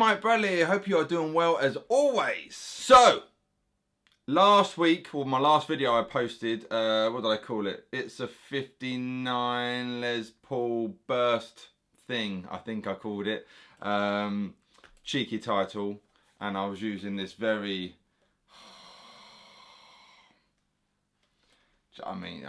Mike Bradley. I hope you are doing well as always. So, last week, or my last video I posted, what did I call it? It's a 59 Les Paul burst thing, I think I called it. Cheeky title, and I was using this very... I mean,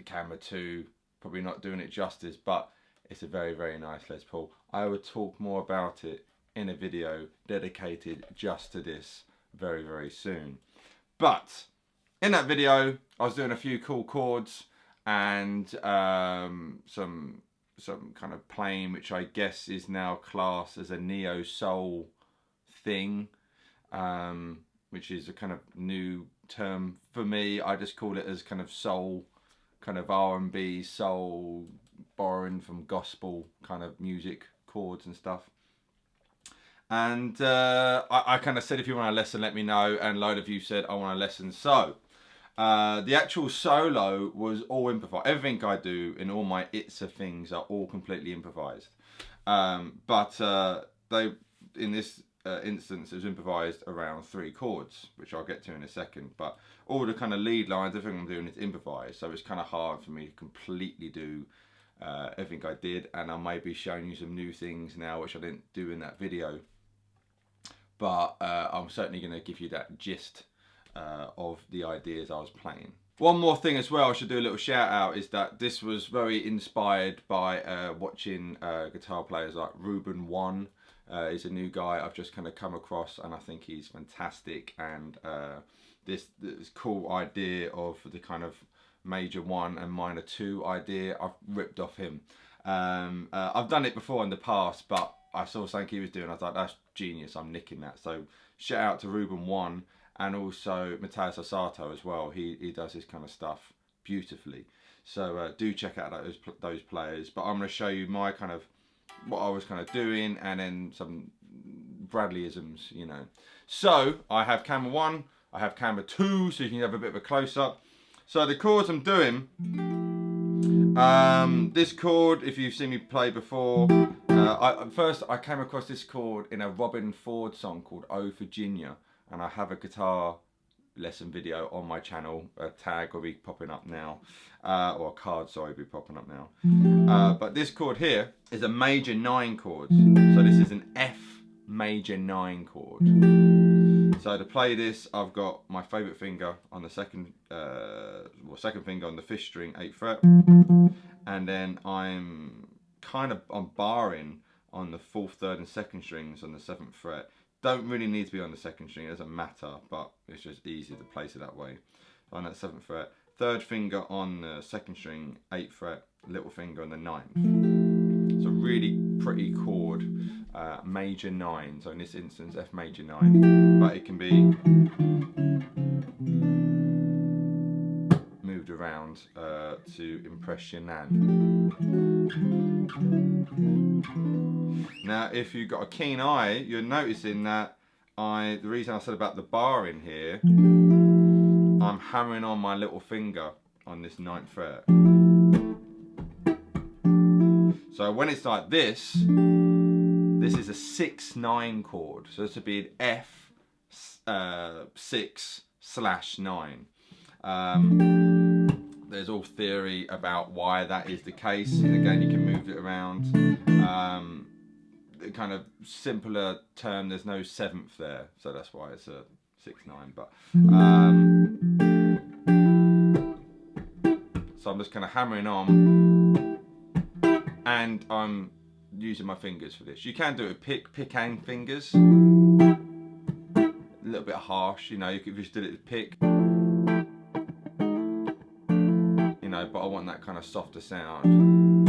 camera 2, probably not doing it justice, but it's a very, very nice Les Paul. I will talk more about it in a video dedicated just to this very, very soon. But in that video, I was doing a few cool chords and some kind of playing, which I guess is now classed as a Neo Soul thing, which is a kind of new term for me. I just call it as kind of soul, kind of R&B, soul, borrowing from gospel kind of music, chords and stuff. And I kind of said, if you want a lesson, let me know, and a load of you said I want a lesson. So the actual solo was all improvised. Everything I do in all my asThe things are all completely improvised. But in this instance, it was improvised around 3 chords, which I'll get to in a second. But all the kind of lead lines, everything I'm doing is improvised, so it's kind of hard for me to completely do everything I did. And I may be showing you some new things now which I didn't do in that video, but I'm certainly going to give you that gist of the ideas I was playing. One more thing as well I should do a little shout out is that this was very inspired by watching guitar players like Ruben One. He's a new guy I've just kind of come across, and I think he's fantastic. And this cool idea of the kind of major 1 and minor 2 idea, I've ripped off him. I've done it before in the past, but I saw something he was doing, I was like, that's genius, I'm nicking that. So shout out to Ruben One, and also Matthias Osato as well. He does this kind of stuff beautifully. So do check out those players. But I'm going to show you my kind of, what I was kind of doing, and then some Bradleyisms, you know. So I have camera 1, I have camera 2, so you can have a bit of a close-up. So the chords I'm doing, this chord, if you've seen me play before, first I came across this chord in a Robin Ford song called Oh Virginia, and I have a guitar lesson video on my channel. A tag will be popping up now, or a card, sorry, will be popping up now. But this chord here is a major 9 chord, so this is an F major 9 chord. So to play this, I've got my favourite finger on the second finger on the 5th string, 8th fret, and then I'm barring on the 4th, 3rd and 2nd strings on the 7th fret. Don't really need to be on the 2nd string, it doesn't matter, but it's just easier to place it that way. On that 7th fret, 3rd finger on the 2nd string, 8th fret, little finger on the 9th. It's a really pretty chord, major 9, so in this instance F major 9, but it can be moved around to impress your nan. Now if you've got a keen eye, you're noticing that the reason I said about the bar in here, I'm hammering on my little finger on this 9th fret. So when it's like this is a 6/9 chord, so this would be an F 6/9. There's all theory about why that is the case, and again you can move it around. The kind of simpler term, there's no 7th there, so that's why it's a 6/9. But so I'm just kind of hammering on, and I'm using my fingers for this. You can do it with pick and fingers. A little bit harsh, you know. You could just do it with pick, you know. But I want that kind of softer sound.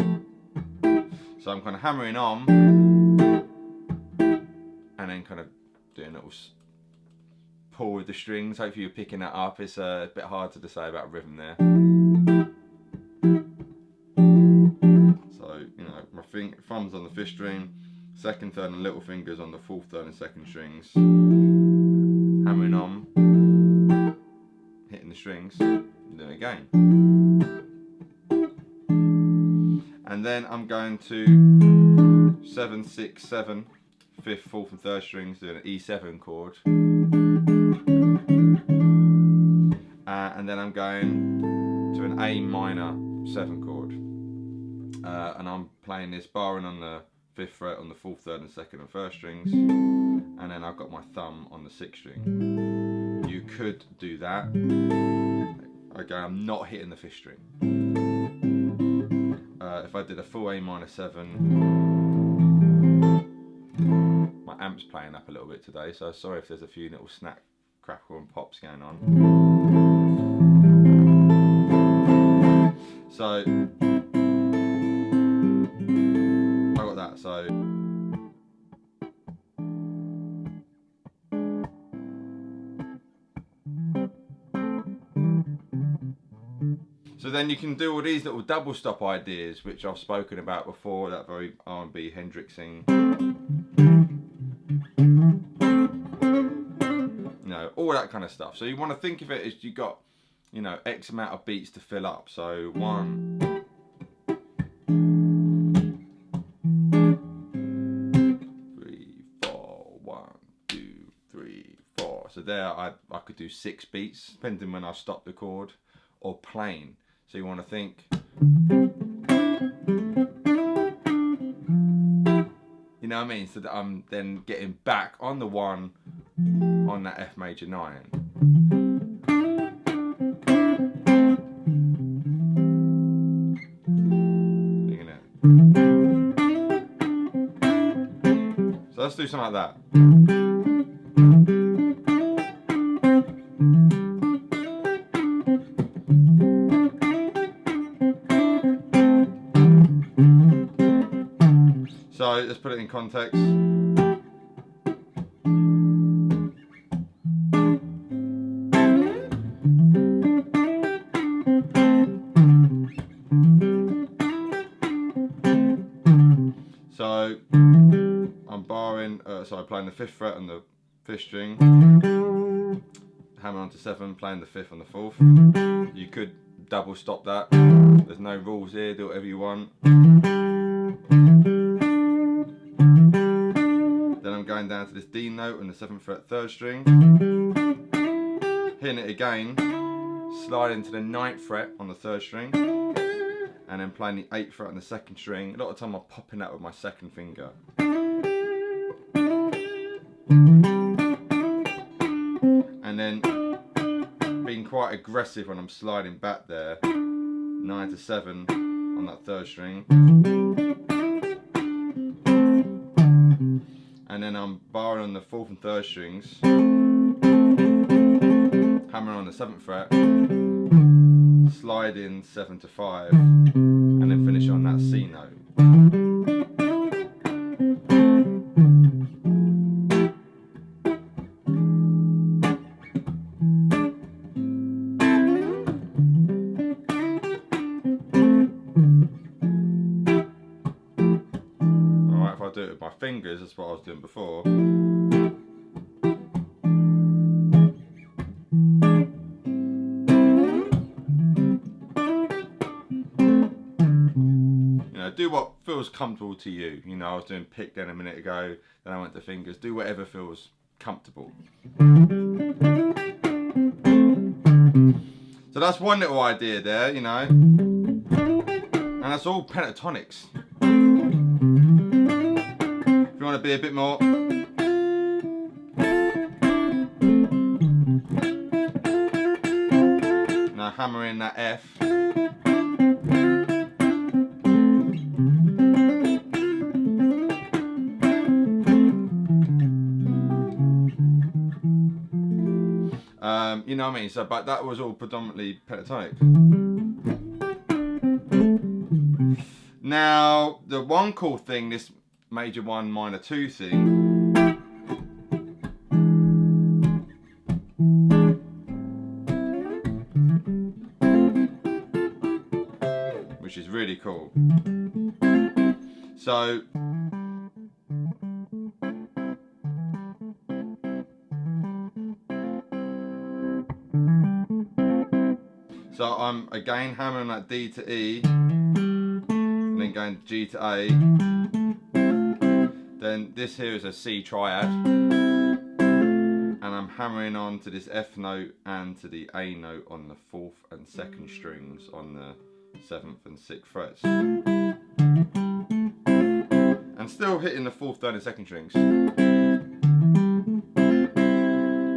So I'm kind of hammering on, and then kind of doing a little pull with the strings. Hopefully you're picking that up. It's a bit hard to say about rhythm there. So, you know, my thumb's on the 5th string, 2nd, 3rd and little fingers on the 4th, 3rd and 2nd strings. Hammering on, hitting the strings, and then again. And then I'm going to 7, 6, 7, 5th, 4th and 3rd strings, doing an E7 chord. And then I'm going to an A minor 7 chord. And I'm playing this barring on the 5th fret on the 4th, 3rd and 2nd and 1st strings. And then I've got my thumb on the 6th string. You could do that. Okay, I'm not hitting the 5th string. If I did a full A minor 7, my amp's playing up a little bit today, so sorry if there's a few little snap, crackle and pops going on. So I got that. So then you can do all these little double stop ideas, which I've spoken about before, that very R&B Hendrixing. You know, all that kind of stuff. So you want to think of it as you got, you know, X amount of beats to fill up. So 1, 3, 4, 1, 2, 3, 4. So there I could do 6 beats, depending when I stop the chord, or plain. So you want to think, you know what I mean? So that I'm then getting back on the 1 on that F major 9. Thinking it. So let's do something like that. So let's put it in context. So I'm barring, so I'm playing the 5th fret on the 5th string, hammer onto 7, playing the 5th on the 4th. You could double stop that. There's no rules here, do whatever you want. Then I'm going down to this D note on the 7th fret 3rd string, hitting it again, sliding to the 9th fret on the 3rd string, and then playing the 8th fret on the 2nd string. A lot of time I'm popping that with my 2nd finger. And then being quite aggressive when I'm sliding back there, 9 to 7 on that 3rd string. And then I'm barring on the 4th and 3rd strings, hammering on the 7th fret, slide in 7 to 5, and then finish on that C note. Alright, if I do it with my fingers, that's what I was doing before. Do what feels comfortable to you. You know, I was doing pick then a minute ago, then I went to fingers. Do whatever feels comfortable. So that's one little idea there, you know. And that's all pentatonics. If you want to be a bit more, now hammer in that F. You know what I mean? So, but that was all predominantly pentatonic. Now, the one cool thing, this major 1, minor 2 thing, which is really cool. So, I'm again hammering that D to E, and then going G to A. Then Then this here is a C triad, and I'm hammering on to this F note and to the A note on the 4th and 2nd strings on the 7th and 6th frets, and still hitting the 4th, 3rd and 2nd strings.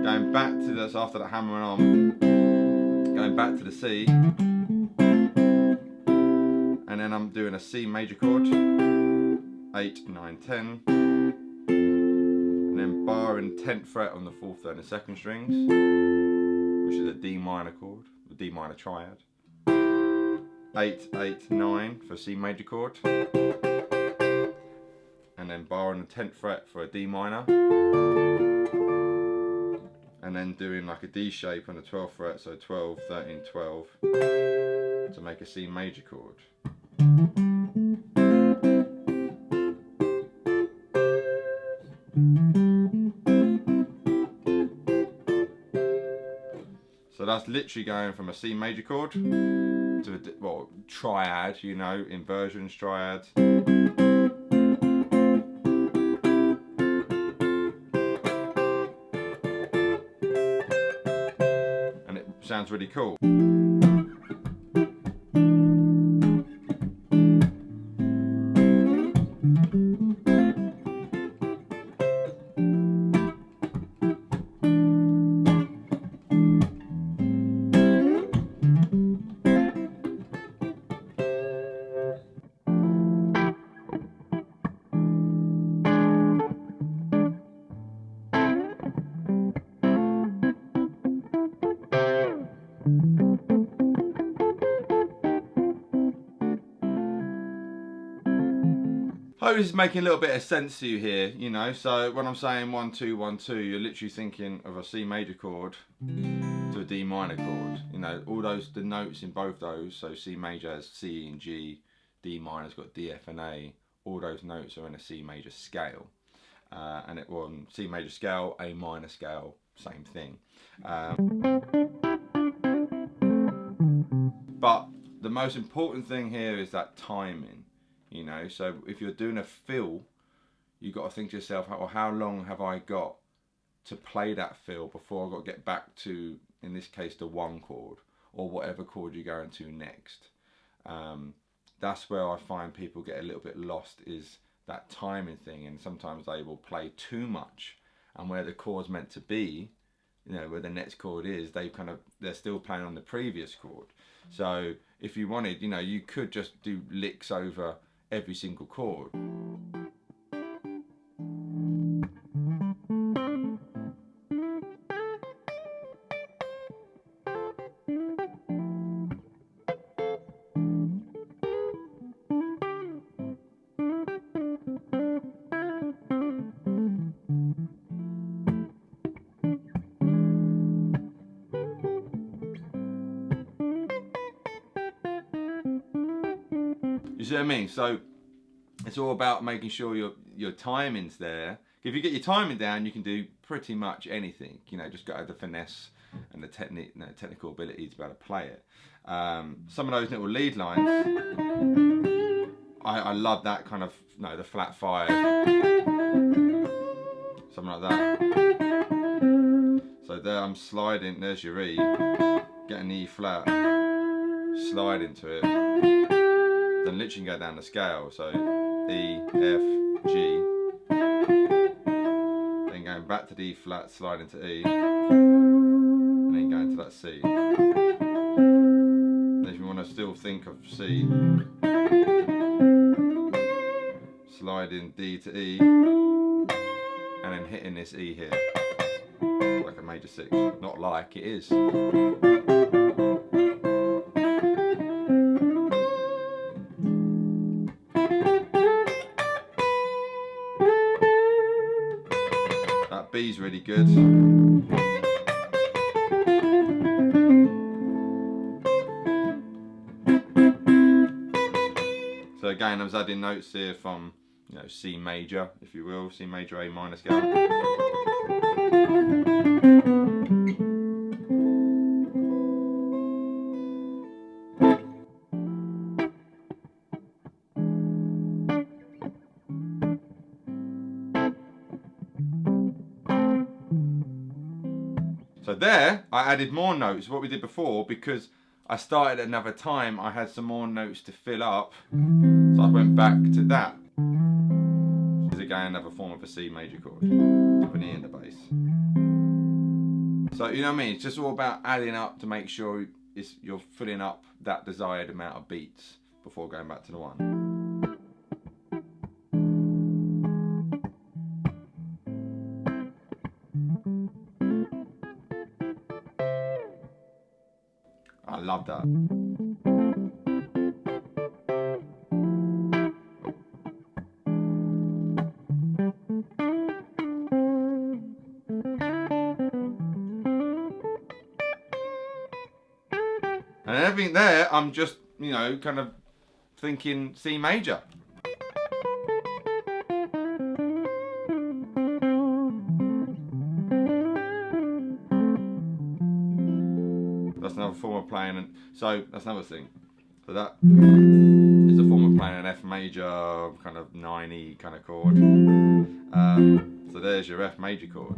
Going back to this after that hammering on, going back to the C, and then I'm doing a C major chord, 8, 9, 10, and then barring 10th fret on the 4th, 3rd and 2nd strings, which is a D minor chord, a D minor triad, 8, 8, 9 for C major chord, and then barring the 10th fret for a D minor, and then doing like a D shape on the 12th fret, so 12, 13, 12 to make a C major chord. So that's literally going from a C major chord to a, well, triad, you know, inversions, triads. And it sounds really cool. Hope this is making a little bit of sense to you here, you know. So when I'm saying 1, 2, 1, 2, you're literally thinking of a C major chord to a D minor chord. You know, all those, the notes in both those, so C major has C and G, D minor's got D, F and A, all those notes are in a C major scale. And it on C major scale, A minor scale, same thing. But the most important thing here is that timing. You know, so if you're doing a fill, you've got to think to yourself, well, how long have I got to play that fill before I've got to get back to, in this case, the 1 chord or whatever chord you're going to next. That's where I find people get a little bit lost, is that timing thing, and sometimes they will play too much, and where the chord's meant to be, you know, where the next chord is, they're still playing on the previous chord. So if you wanted, you know, you could just do licks over every single chord. You see what I mean? So it's all about making sure your timing's there. If you get your timing down, you can do pretty much anything. You know, just got to have the finesse and the technical ability to be able to play it. Some of those little lead lines, I love that kind of, the flat 5, something like that. So there I'm sliding, there's your E, getting the E flat, slide into it, then literally go down the scale, so E, F, G, then going back to the E flat, slide into E, and then go into that C. And if you want to still think of C, sliding D to E, and then hitting this E here, like a major 6, not like, it is. That B's really good. So again, I was adding notes here from, C major, if you will, C major A minor scale. So there, I added more notes, what we did before, because I started at another time, I had some more notes to fill up, so I went back to that. Which is again another form of a C major chord, with an E in the bass. So, you know what I mean, it's just all about adding up to make sure you're filling up that desired amount of beats before going back to the one. I love that. And everything there, I'm just, you know, kind of thinking C major. That's another form of playing, and so that's another thing. So that is a form of playing an F major, kind of 9-y kind of chord. So there's your F major chord.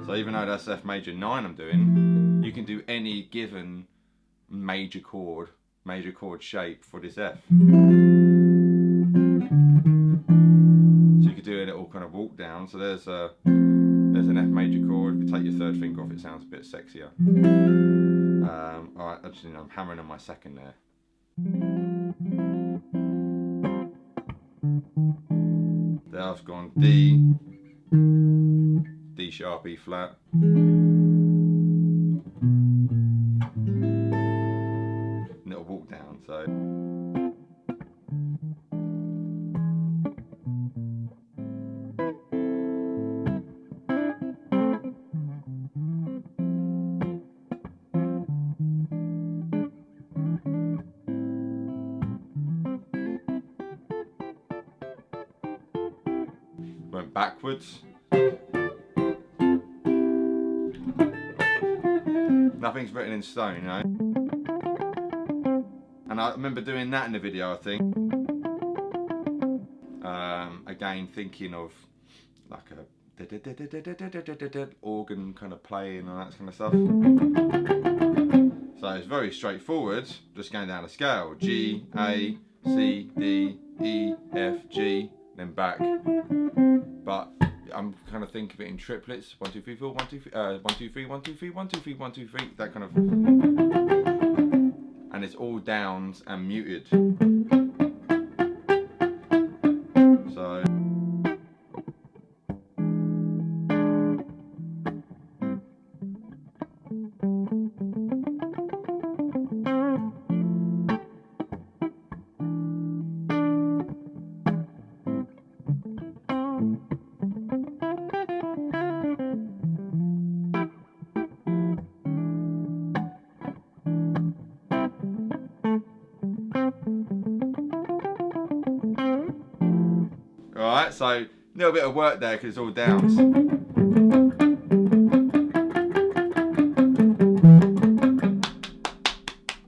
So even though that's F major 9 I'm doing, you can do any given major chord shape for this F. So you could do a little kind of walk down. So there's an F major chord. If you take your third finger off, it sounds a bit sexier. Alright, actually no, I'm hammering on my second there. There I've gone D, D sharp, E flat. Little walk down, so. Went backwards. Nothing's written in stone, you know. And I remember doing that in the video, I think. Again, thinking of like a organ kind of playing and that kind of stuff. So it's very straightforward, just going down a scale. G, A, C, D, E, F, G, then back. But I'm kind of thinking of it in triplets. 1, 2, 3, 4, 1, 2, 3, 1, 2, 3, 1, 2, 3, 1, 2, 3, 1, 2, 3, that kind of. And it's all downs and muted. So. Alright, so a little bit of work there because it's all downs.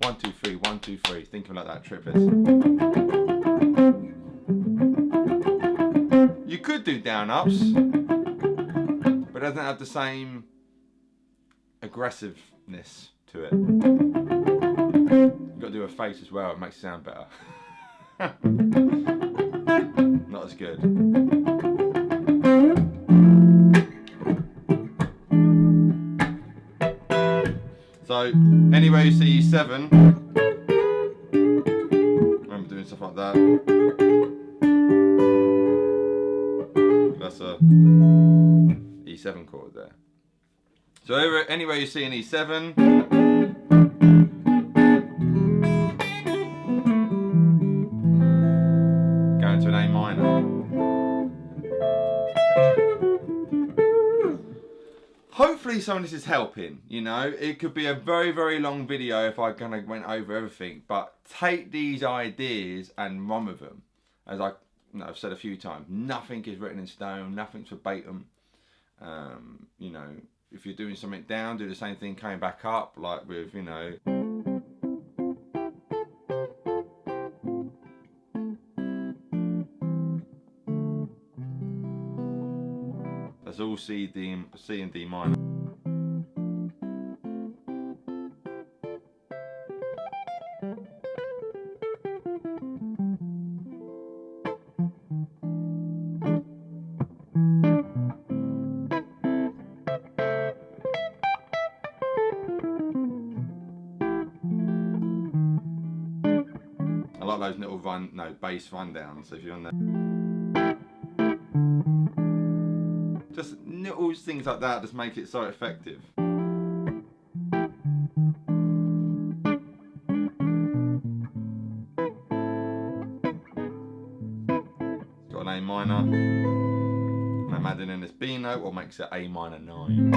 1, 2, 3, 1, 2, 3. Think of like that, triplets. You could do down ups, but it doesn't have the same aggressiveness to it. You've got to do a face as well, it makes it sound better. Not as good. So, anywhere you see E7, remember doing stuff like that. That's a E7 chord there. So, anywhere you see an E7, going to an A minor. Hopefully some of this is helping, you know. It could be a very, very long video if I kind of went over everything, but take these ideas and run with them. As I've said a few times, nothing is written in stone, nothing's verbatim. You know, if you're doing something down, do the same thing coming back up, like with, you know. That's all C and D minor. like those little bass rundowns. So if you're on the, just little things like that just make it so effective. It's got an A minor. And I'm adding in this B note, what makes it A minor 9.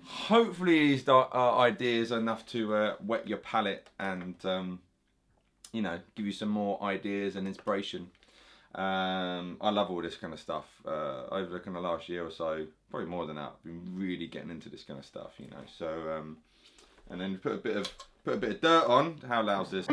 Hopefully these ideas are enough to whet your palette and you know, give you some more ideas and inspiration. I love all this kind of stuff. Over the kind of last year or so, probably more than that, I've been really getting into this kind of stuff, you know. So and then put a bit of dirt on. How loud's this?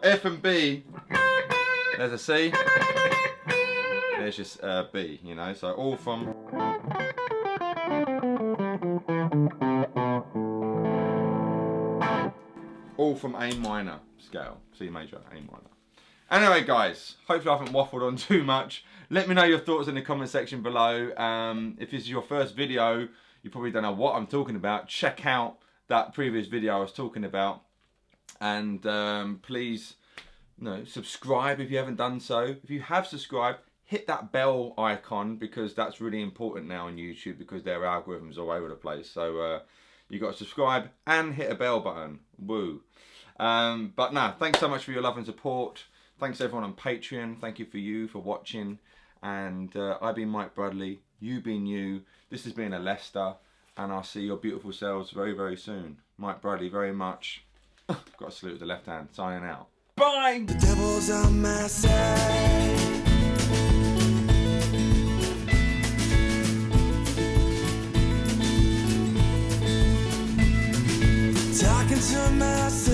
F and B, there's a C, there's just B, you know, so all from A minor scale, C major, A minor. Anyway guys, hopefully I haven't waffled on too much. Let me know your thoughts in the comment section below. If this is your first video, you probably don't know what I'm talking about, check out that previous video I was talking about. And please, subscribe if you haven't done so. If you have subscribed, hit that bell icon, because that's really important now on YouTube, because their algorithms all over the place. So you got to subscribe and hit a bell button. Woo. But no, thanks so much for your love and support. Thanks everyone on Patreon. Thank you for watching. And I've been Mike Bradley. You've been you. This has been a Leicester. And I'll see your beautiful selves very, very soon. Mike Bradley, very much. Got to salute with the left hand. Signing out. Bye! The devil's on my side. Talking to myself.